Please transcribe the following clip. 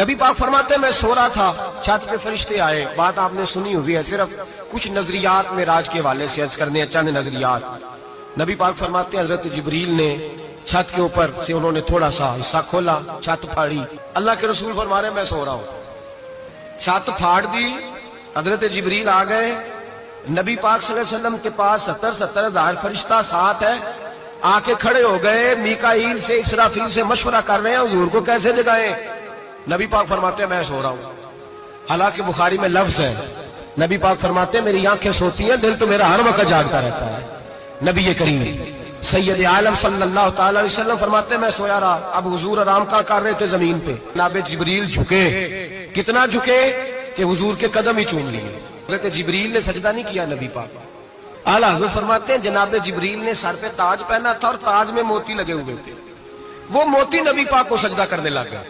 नबी पाक फरमाते मैं सो रहा था, छत पे फरिश्ते आए। बात आपने सुनी हुई है, सिर्फ कुछ नजरियात में राज के हवाले से अर्ज करने, चंद नजरियात। नबी पाक फरमाते हजरत जिब्रील ने छत के ऊपर से उन्होंने थोड़ा सा हिस्सा खोला, छत फाड़ी। अल्लाह के रसूल फरमा रहे मैं सो रहा हूं, छत फाड़ दी। हजरत जिब्रील आ गए, नबी पाक सल्लल्लाहु अलैहि वसल्लम के पास 70 हजार फरिश्ता साथ है, आके खड़े हो गए। मीकाईल से इसराफील से मशवरा कर रहे हैं हुजूर को कैसे जगाएं। नबी पाक फरमाते मैं सो रहा हूं। हालांकि बुखारी में लफ्ज है, नबी पाक फरमाते मेरी आंखें सोती हैं, दिल तो मेरा हर वक्त जागता रहता है। नबी करीम सैयद आलम सल्लल्लाहु तआला अलैहि वसल्लम फरमाते मैं सोया रहा। अब हुजूर आराम का कर रहे थे जमीन पे, जनाब जिब्रील झुके। कितना झुके कि हुजूर के कदम ही चूम लिए। हजरत जिब्रील ने सजदा नहीं किया। नबी पाक आला हज़रत फरमाते हैं जनाब जिब्रील ने सर पे ताज पहना था और ताज में मोती लगे हुए थे। वो मोती नबी पाक को सजदा करने लग गया।